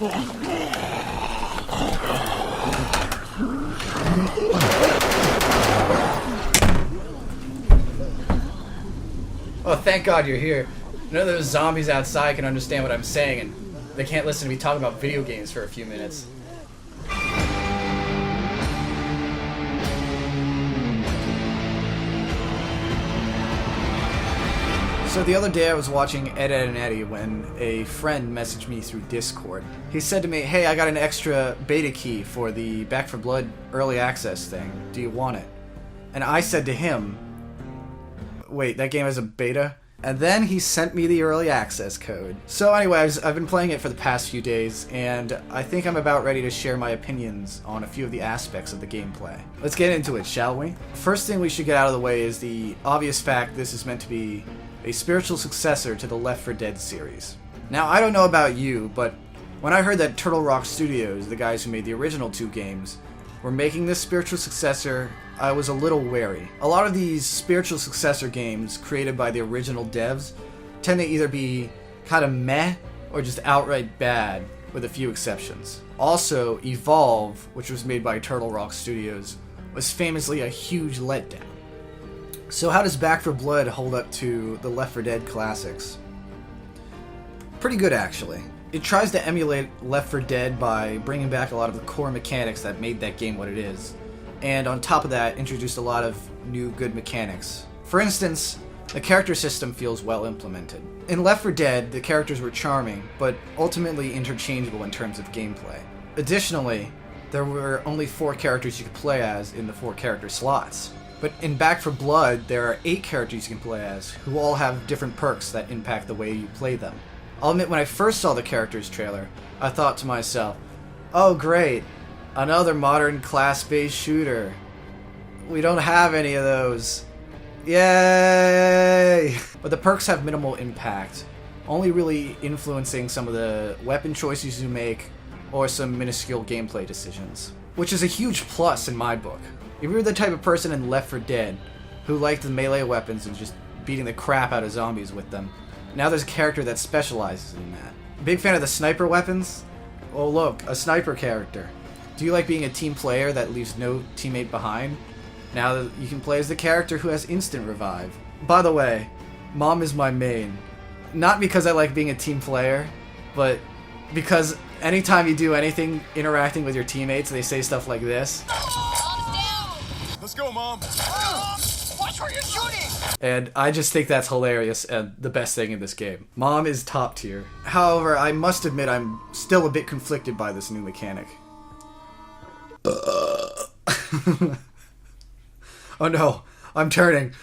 Oh, thank God you're here. None of those zombies outside can understand what I'm saying, and they can't listen to me talk about video games for a few minutes. So the other day I was watching Ed, Edd and Eddy when a friend messaged me through Discord. He said to me, "Hey, I got an extra beta key for the Back 4 Blood early access thing. Do you want it?" And I said to him, "Wait, that game has a beta?" And then he sent me the early access code. So anyways, I've been playing it for the past few days, and I think I'm about ready to share my opinions on a few of the aspects of the gameplay. Let's get into it, shall we? First thing we should get out of the way is the obvious fact this is meant to be a spiritual successor to the Left 4 Dead series. Now, I don't know about you, but when I heard that Turtle Rock Studios, the guys who made the original two games, were making this spiritual successor, I was a little wary. A lot of these spiritual successor games created by the original devs tend to either be kind of meh or just outright bad, with a few exceptions. Also, Evolve, which was made by Turtle Rock Studios, was famously a huge letdown. So how does Back 4 Blood hold up to the Left 4 Dead classics? Pretty good, actually. It tries to emulate Left 4 Dead by bringing back a lot of the core mechanics that made that game what it is, and on top of that, introduced a lot of new good mechanics. For instance, the character system feels well implemented. In Left 4 Dead, the characters were charming, but ultimately interchangeable in terms of gameplay. Additionally, there were only 4 characters you could play as in the 4 character slots. But in Back 4 Blood, there are 8 characters you can play as, who all have different perks that impact the way you play them. I'll admit, when I first saw the characters trailer, I thought to myself, oh great, another modern class-based shooter. We don't have any of those. Yay! But the perks have minimal impact, only really influencing some of the weapon choices you make, or some minuscule gameplay decisions. Which is a huge plus in my book. If you're the type of person in Left 4 Dead who liked the melee weapons and just beating the crap out of zombies with them, now there's a character that specializes in that. Big fan of the sniper weapons? Oh look, a sniper character. Do you like being a team player that leaves no teammate behind? Now you can play as the character who has instant revive. By the way, Mom is my main. Not because I like being a team player, but because anytime you do anything interacting with your teammates, they say stuff like this. Let's go, Mom! Watch where you're shooting! And I just think that's hilarious and the best thing in this game. Mom is top tier. However, I must admit I'm still a bit conflicted by this new mechanic. Oh no, I'm turning.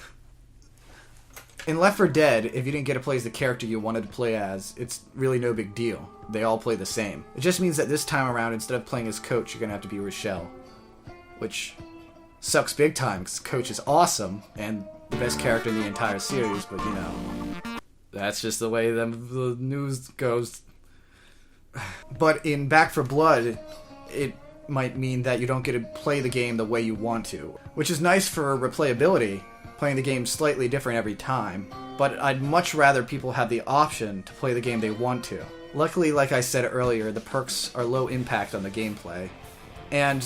In Left 4 Dead, if you didn't get to play as the character you wanted to play as, it's really no big deal. They all play the same. It just means that this time around, instead of playing as Coach, you're gonna have to be Rochelle. Which sucks big time, because Coach is awesome, and the best character in the entire series, but you know, that's just the way the news goes. But in Back 4 Blood, it might mean that you don't get to play the game the way you want to, which is nice for replayability, playing the game slightly different every time, but I'd much rather people have the option to play the game they want to. Luckily, like I said earlier, the perks are low impact on the gameplay, and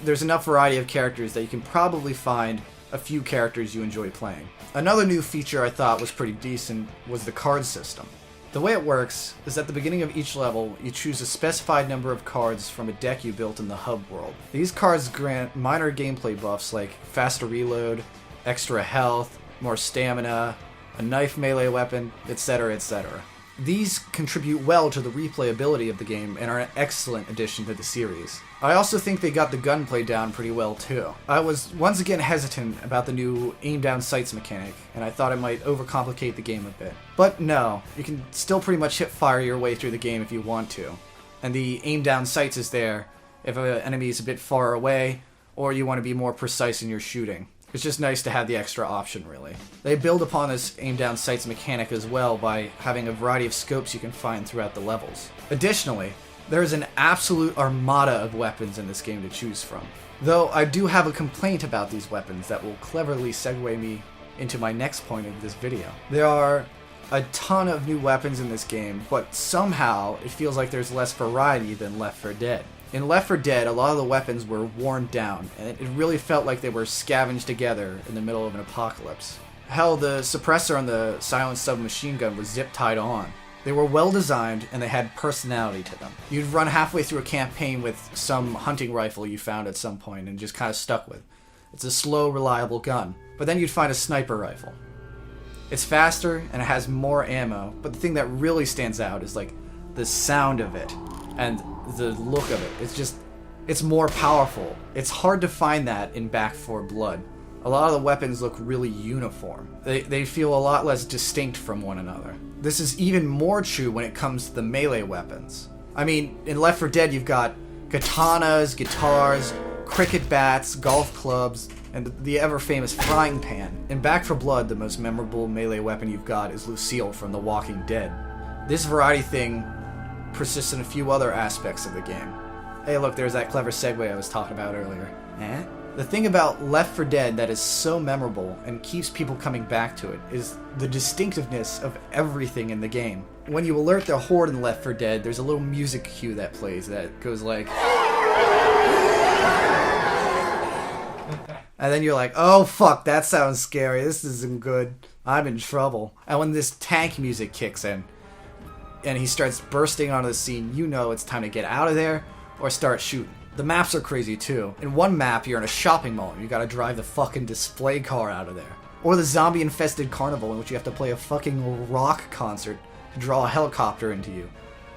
there's enough variety of characters that you can probably find a few characters you enjoy playing. Another new feature I thought was pretty decent was the card system. The way it works is at the beginning of each level, you choose a specified number of cards from a deck you built in the hub world. These cards grant minor gameplay buffs like faster reload, extra health, more stamina, a knife melee weapon, etc., etc. These contribute well to the replayability of the game and are an excellent addition to the series. I also think they got the gunplay down pretty well too. I was once again hesitant about the new aim down sights mechanic, and I thought it might overcomplicate the game a bit. But no, you can still pretty much hip fire your way through the game if you want to. And the aim down sights is there if an enemy is a bit far away, or you want to be more precise in your shooting. It's just nice to have the extra option, really. They build upon this aim-down sights mechanic as well by having a variety of scopes you can find throughout the levels. Additionally, there is an absolute armada of weapons in this game to choose from. Though I do have a complaint about these weapons that will cleverly segue me into my next point of this video. There are a ton of new weapons in this game, but somehow it feels like there's less variety than Left 4 Dead. In Left 4 Dead, a lot of the weapons were worn down, and it really felt like they were scavenged together in the middle of an apocalypse. Hell, the suppressor on the silenced submachine gun was zip-tied on. They were well designed, and they had personality to them. You'd run halfway through a campaign with some hunting rifle you found at some point and just kind of stuck with. It's a slow, reliable gun. But then you'd find a sniper rifle. It's faster, and it has more ammo, but the thing that really stands out is like the sound of it and the look of it. It's more powerful. It's hard to find that in Back 4 Blood. A lot of the weapons look really uniform. They feel a lot less distinct from one another. This is even more true when it comes to the melee weapons. I mean, in Left 4 Dead you've got katanas, guitars, cricket bats, golf clubs, and the ever-famous frying pan. In Back 4 Blood, the most memorable melee weapon you've got is Lucille from The Walking Dead. This variety thing persists in a few other aspects of the game. Hey look, there's that clever segue I was talking about earlier. The thing about Left 4 Dead that is so memorable and keeps people coming back to it is the distinctiveness of everything in the game. When you alert the horde in Left 4 Dead, there's a little music cue that plays that goes like... And then you're like, oh fuck, that sounds scary, this isn't good, I'm in trouble. And when this tank music kicks in, and he starts bursting onto the scene, you know it's time to get out of there, or start shooting. The maps are crazy too. In one map, you're in a shopping mall, and you gotta drive the fucking display car out of there. Or the zombie-infested carnival in which you have to play a fucking rock concert to draw a helicopter into you.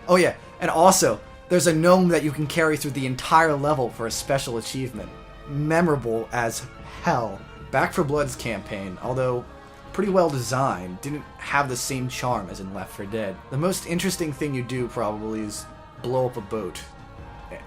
Oh yeah, and also, there's a gnome that you can carry through the entire level for a special achievement. Memorable as hell. Back 4 Blood's campaign, although pretty well designed, didn't have the same charm as in Left 4 Dead. The most interesting thing you do probably is blow up a boat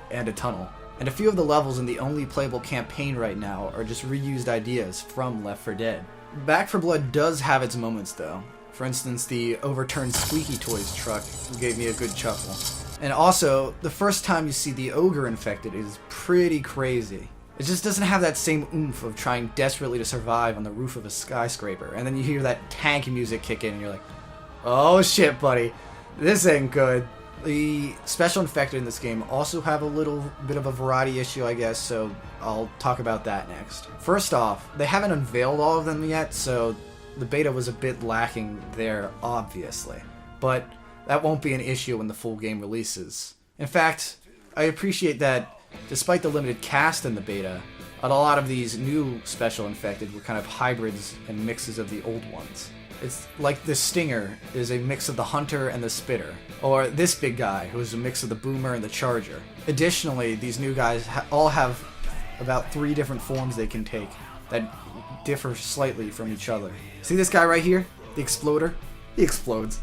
and a tunnel. And a few of the levels in the only playable campaign right now are just reused ideas from Left 4 Dead. Back 4 Blood does have its moments though. For instance, the overturned Squeaky Toys truck gave me a good chuckle. And also, the first time you see the ogre infected is pretty crazy. It just doesn't have that same oomph of trying desperately to survive on the roof of a skyscraper. And then you hear that tank music kick in and you're like, oh shit buddy, this ain't good. The special infected in this game also have a little bit of a variety issue, I guess, so I'll talk about that next. First off, they haven't unveiled all of them yet, so the beta was a bit lacking there, obviously. But that won't be an issue when the full game releases. In fact, I appreciate that despite the limited cast in the beta, a lot of these new special infected were kind of hybrids and mixes of the old ones. It's like the Stinger is a mix of the Hunter and the Spitter, or this big guy who is a mix of the Boomer and the Charger. Additionally, these new guys all have about 3 different forms they can take that differ slightly from each other. See this guy right here? The Exploder? He explodes.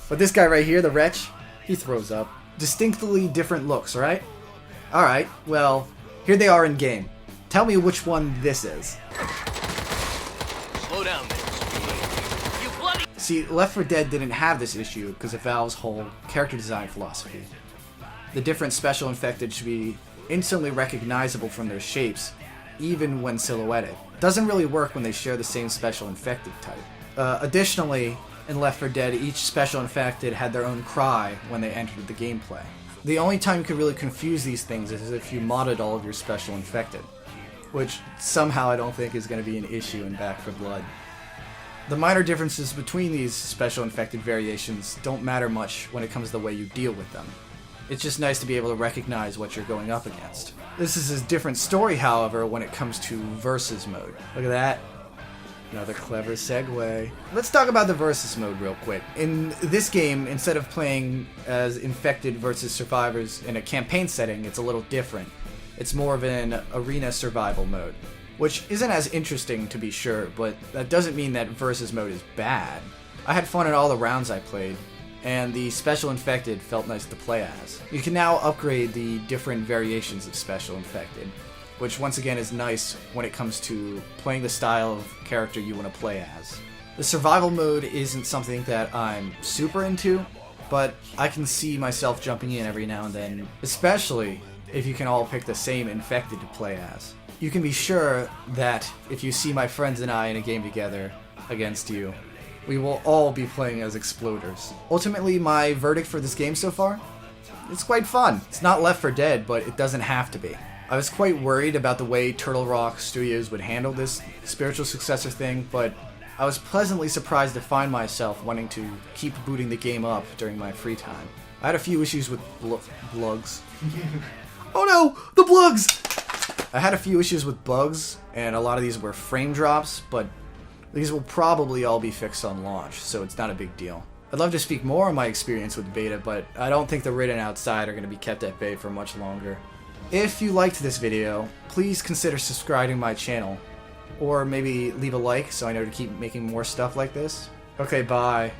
But this guy right here, the Wretch, he throws up. Distinctly different looks, right? Alright, well, here they are in game. Tell me which one this is. Slow down, man. You bloody... See, Left 4 Dead didn't have this issue because of Valve's whole character design philosophy. The different special infected should be instantly recognizable from their shapes, even when silhouetted. Doesn't really work when they share the same special infected type. Additionally, in Left 4 Dead, each special infected had their own cry when they entered the gameplay. The only time you could really confuse these things is if you modded all of your special infected, which somehow I don't think is going to be an issue in Back 4 Blood. The minor differences between these special infected variations don't matter much when it comes to the way you deal with them. It's just nice to be able to recognize what you're going up against. This is a different story, however, when it comes to versus mode. Look at that. Another clever segue. Let's talk about the versus mode real quick. In this game, instead of playing as infected versus survivors in a campaign setting, it's a little different. It's more of an arena survival mode, which isn't as interesting to be sure, but that doesn't mean that versus mode is bad. I had fun in all the rounds I played, and the special infected felt nice to play as. You can now upgrade the different variations of special infected, which once again is nice when it comes to playing the style of character you want to play as. The survival mode isn't something that I'm super into, but I can see myself jumping in every now and then, especially if you can all pick the same infected to play as. You can be sure that if you see my friends and I in a game together against you, We will all be playing as exploders. Ultimately, my verdict for this game so far? It's quite fun. It's not Left 4 Dead, but it doesn't have to be. I was quite worried about the way Turtle Rock Studios would handle this spiritual successor thing, but I was pleasantly surprised to find myself wanting to keep booting the game up during my free time. I had a few issues with bugs. Oh no! The bugs! I had a few issues with bugs, and a lot of these were frame drops, but these will probably all be fixed on launch, so it's not a big deal. I'd love to speak more on my experience with beta, but I don't think the Written Outside are going to be kept at bay for much longer. If you liked this video, please consider subscribing to my channel, or maybe leave a like so I know to keep making more stuff like this. Okay, bye.